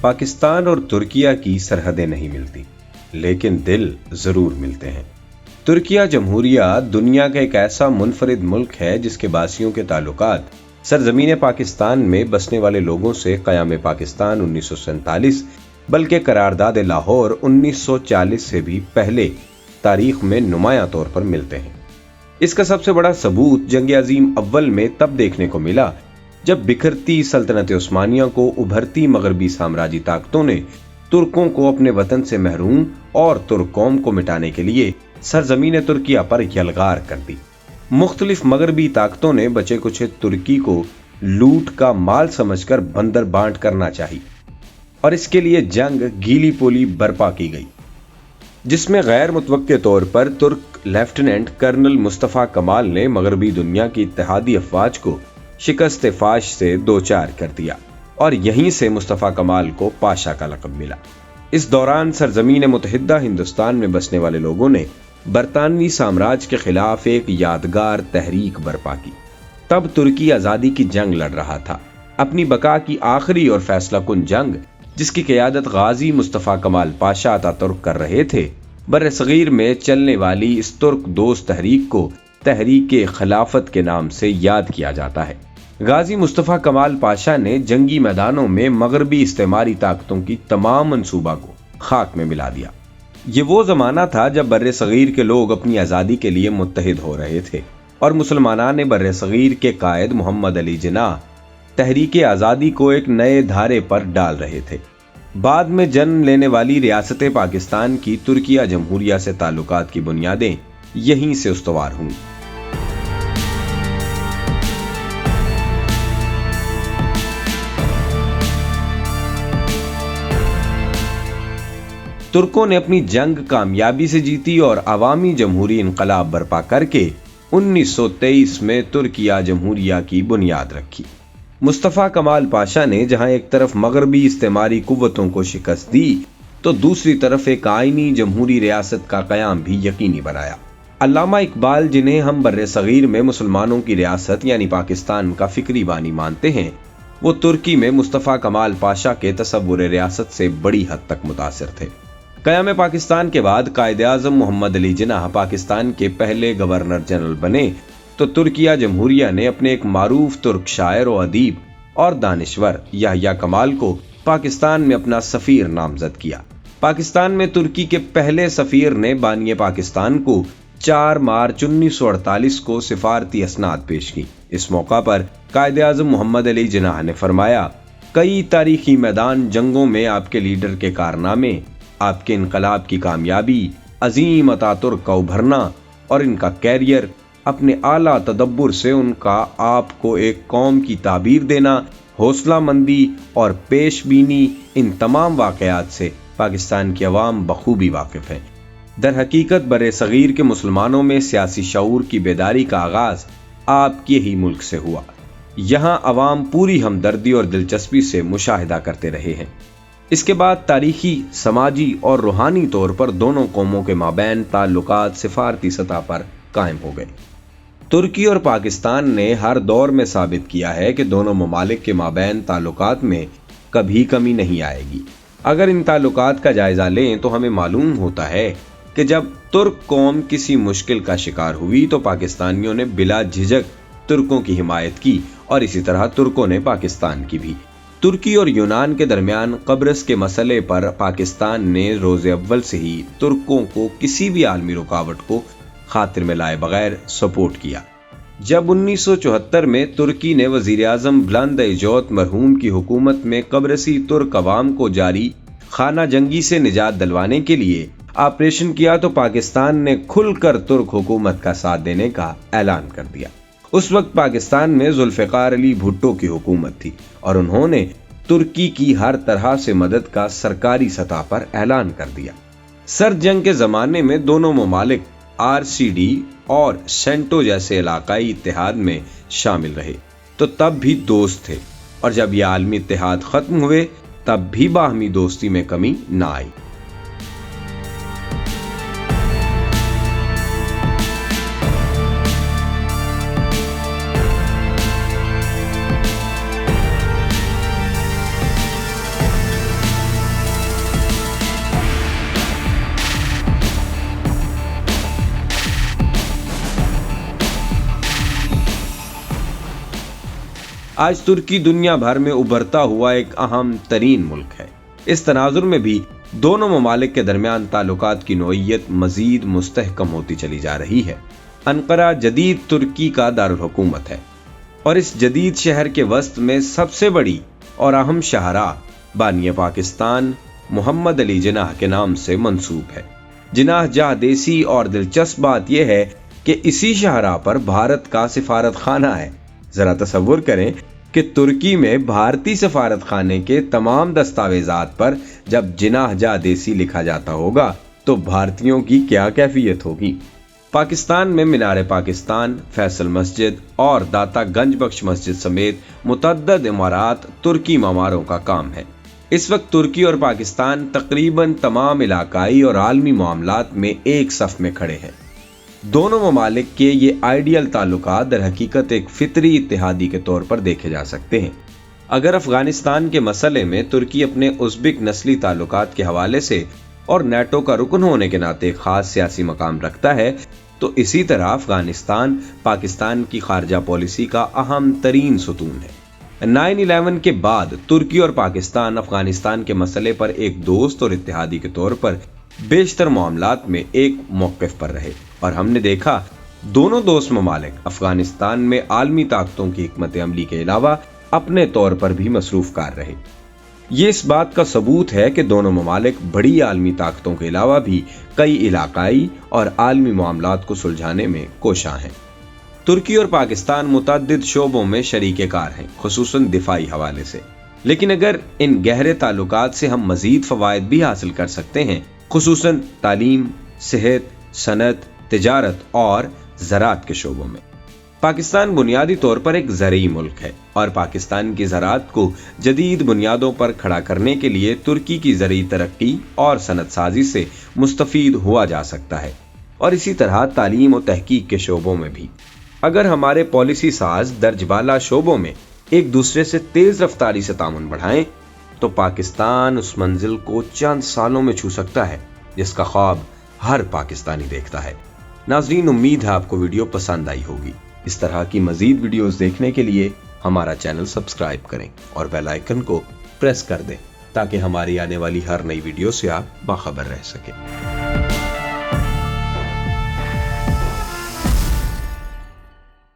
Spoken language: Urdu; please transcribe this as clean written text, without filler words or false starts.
پاکستان اور ترکیہ کی سرحدیں نہیں ملتی، لیکن دل ضرور ملتے ہیں۔ ترکیہ جمہوریہ دنیا کا ایک ایسا منفرد ملک ہے جس کے باسیوں کے تعلقات سرزمین پاکستان میں بسنے والے لوگوں سے قیام پاکستان 1947 بلکہ قرارداد لاہور 1940 سے بھی پہلے تاریخ میں نمایاں طور پر ملتے ہیں۔ اس کا سب سے بڑا ثبوت جنگ عظیم اول میں تب دیکھنے کو ملا جب بکھرتی سلطنت عثمانیہ کو ابھرتی مغربی سامراجی طاقتوں نے ترکوں کو اپنے وطن سے محروم اور ترک قوم کو مٹانے کے لیے سرزمین ترکیہ پر یلغار کر دی۔ مختلف مغربی طاقتوں نے بچے کچھ ترکی کو لوٹ کا مال سمجھ کر بندر بانٹ کرنا چاہی اور اس کے لیے جنگ گیلی پولی برپا کی گئی، جس میں غیر متوقع طور پر ترک لیفٹیننٹ کرنل مصطفیٰ کمال نے مغربی دنیا کی اتحادی افواج کو شکست فاش سے دوچار کر دیا اور یہیں سے مصطفیٰ کمال کو پاشا کا لقب ملا۔ اس دوران سرزمین متحدہ ہندوستان میں بسنے والے لوگوں نے برطانوی سامراج کے خلاف ایک یادگار تحریک برپا کی۔ تب ترکی آزادی کی جنگ لڑ رہا تھا، اپنی بقا کی آخری اور فیصلہ کن جنگ جس کی قیادت غازی مصطفیٰ کمال پاشا اتا ترک کر رہے تھے۔ بر صغیر میں چلنے والی اس ترک دوست تحریک کو تحریک خلافت کے نام سے یاد کیا جاتا ہے۔ غازی مصطفیٰ کمال پاشا نے جنگی میدانوں میں مغربی استعماری طاقتوں کی تمام منصوبہ کو خاک میں ملا دیا۔ یہ وہ زمانہ تھا جب بر صغیر کے لوگ اپنی آزادی کے لیے متحد ہو رہے تھے اور مسلمانان بر صغیر کے قائد محمد علی جناح تحریک آزادی کو ایک نئے دھارے پر ڈال رہے تھے۔ بعد میں جنم لینے والی ریاست پاکستان کی ترکیہ جمہوریہ سے تعلقات کی بنیادیں یہیں سے استوار ہوں۔ ترکوں نے اپنی جنگ کامیابی سے جیتی اور عوامی جمہوری انقلاب برپا کر کے 1923 میں ترکیہ جمہوریہ کی بنیاد رکھی۔ مصطفیٰ کمال پاشا نے جہاں ایک طرف مغربی استعماری قوتوں کو شکست دی تو دوسری طرف ایک آئینی جمہوری ریاست کا قیام بھی یقینی بنایا۔ علامہ اقبال، جنہیں ہم بر صغیر میں مسلمانوں کی ریاست یعنی پاکستان کا فکری بانی مانتے ہیں، وہ ترکی میں مصطفیٰ کمال پاشا کے تصور ریاست سے بڑی حد تک متاثر تھے۔ قیام پاکستان کے بعد قائد اعظم محمد علی جناح پاکستان کے پہلے گورنر جنرل بنے تو ترکیہ جمہوریہ نے اپنے ایک معروف ترک شاعر و ادیب اور دانشور یحییٰ کمال کو پاکستان میں اپنا سفیر نامزد کیا۔ پاکستان میں ترکی کے پہلے سفیر نے بانی پاکستان کو 4 مارچ 1948 کو سفارتی اسناد پیش کی۔ اس موقع پر قائد اعظم محمد علی جناح نے فرمایا، کئی تاریخی میدان جنگوں میں آپ کے لیڈر کے کارنامے، آپ کے انقلاب کی کامیابی، عظیم اتا ترک کا ابھرنا اور ان کا کیریئر، اپنے اعلیٰ تدبر سے ان کا آپ کو ایک قوم کی تعبیر دینا، حوصلہ مندی اور پیش بینی، ان تمام واقعات سے پاکستان کی عوام بخوبی واقف ہیں۔ در حقیقت بر صغیر کے مسلمانوں میں سیاسی شعور کی بیداری کا آغاز آپ کے ہی ملک سے ہوا۔ یہاں عوام پوری ہمدردی اور دلچسپی سے مشاہدہ کرتے رہے ہیں۔ اس کے بعد تاریخی، سماجی اور روحانی طور پر دونوں قوموں کے مابین تعلقات سفارتی سطح پر قائم ہو گئے۔ ترکی اور پاکستان نے ہر دور میں ثابت کیا ہے کہ دونوں ممالک کے مابین تعلقات میں کبھی کمی نہیں آئے گی۔ اگر ان تعلقات کا جائزہ لیں تو ہمیں معلوم ہوتا ہے کہ جب ترک قوم کسی مشکل کا شکار ہوئی تو پاکستانیوں نے بلا جھجک ترکوں کی حمایت کی اور اسی طرح ترکوں نے پاکستان کی بھی۔ ترکی اور یونان کے درمیان قبرص کے مسئلے پر پاکستان نے روز اول سے ہی ترکوں کو کسی بھی عالمی رکاوٹ کو خاطر میں لائے بغیر سپورٹ کیا۔ جب 1974 میں ترکی نے وزیر اعظم بلند ایجوت مرحوم کی حکومت میں قبرصی ترک عوام کو جاری خانہ جنگی سے نجات دلوانے کے لیے آپریشن کیا تو پاکستان نے کھل کر ترک حکومت کا ساتھ دینے کا اعلان کر دیا۔ اس وقت پاکستان میں ذوالفقار علی بھٹو کی حکومت تھی اور انہوں نے ترکی کی ہر طرح سے مدد کا سرکاری سطح پر اعلان کر دیا۔ سرد جنگ کے زمانے میں دونوں ممالک RCD اور سینٹو جیسے علاقائی اتحاد میں شامل رہے تو تب بھی دوست تھے، اور جب یہ عالمی اتحاد ختم ہوئے تب بھی باہمی دوستی میں کمی نہ آئی۔ آج ترکی دنیا بھر میں ابھرتا ہوا ایک اہم ترین ملک ہے۔ اس تناظر میں بھی دونوں ممالک کے درمیان تعلقات کی نوعیت مزید مستحکم ہوتی چلی جا رہی ہے۔ انقرہ جدید ترکی کا دارالحکومت ہے اور اس جدید شہر کے وسط میں سب سے بڑی اور اہم شاہراہ بانی پاکستان محمد علی جناح کے نام سے منسوب ہے۔ جناح جاہ دیسی اور دلچسپ بات یہ ہے کہ اسی شاہراہ پر بھارت کا سفارت خانہ ہے۔ ذرا تصور کریں کہ ترکی میں بھارتی سفارت خانے کے تمام دستاویزات پر جب جناح جاہ دیسی لکھا جاتا ہوگا تو بھارتیوں کی کیا کیفیت ہوگی۔ پاکستان میں مینار پاکستان، فیصل مسجد اور داتا گنج بخش مسجد سمیت متعدد عمارات ترکی معماروں کا کام ہے۔ اس وقت ترکی اور پاکستان تقریباً تمام علاقائی اور عالمی معاملات میں ایک صف میں کھڑے ہیں۔ دونوں ممالک کے یہ آئیڈیل تعلقات در حقیقت ایک فطری اتحادی کے طور پر دیکھے جا سکتے ہیں۔ اگر افغانستان کے مسئلے میں ترکی اپنے ازبک نسلی تعلقات کے حوالے سے اور نیٹو کا رکن ہونے کے ناطے ایک خاص سیاسی مقام رکھتا ہے، تو اسی طرح افغانستان پاکستان کی خارجہ پالیسی کا اہم ترین ستون ہے۔ 9/11 کے بعد ترکی اور پاکستان افغانستان کے مسئلے پر ایک دوست اور اتحادی کے طور پر بیشتر معاملات میں ایک موقف پر رہے، اور ہم نے دیکھا دونوں دوست ممالک افغانستان میں عالمی طاقتوں کی حکمت عملی کے علاوہ اپنے طور پر بھی مصروف کار رہے۔ یہ اس بات کا ثبوت ہے کہ دونوں ممالک بڑی عالمی طاقتوں کے علاوہ بھی کئی علاقائی اور عالمی معاملات کو سلجھانے میں کوشاں ہیں۔ ترکی اور پاکستان متعدد شعبوں میں شریک کار ہیں، خصوصاً دفاعی حوالے سے، لیکن اگر ان گہرے تعلقات سے ہم مزید فوائد بھی حاصل کر سکتے ہیں، خصوصاً تعلیم، صحت، صنعت، تجارت اور زراعت کے شعبوں میں۔ پاکستان بنیادی طور پر ایک زرعی ملک ہے اور پاکستان کی زراعت کو جدید بنیادوں پر کھڑا کرنے کے لیے ترکی کی زرعی ترقی اور صنعت سازی سے مستفید ہوا جا سکتا ہے، اور اسی طرح تعلیم و تحقیق کے شعبوں میں بھی۔ اگر ہمارے پالیسی ساز درج بالا شعبوں میں ایک دوسرے سے تیز رفتاری سے تعاون بڑھائیں تو پاکستان اس منزل کو چند سالوں میں چھو سکتا ہے جس کا خواب ہر پاکستانی دیکھتا ہے۔ ناظرین، امید ہے آپ کو ویڈیو پسند آئی ہوگی۔ اس طرح کی مزید ویڈیوز دیکھنے کے لیے ہمارا چینل سبسکرائب کریں اور بیل آئیکن کو پریس کر دیں تاکہ ہماری آنے والی ہر نئی ویڈیو سے آپ باخبر رہ سکیں۔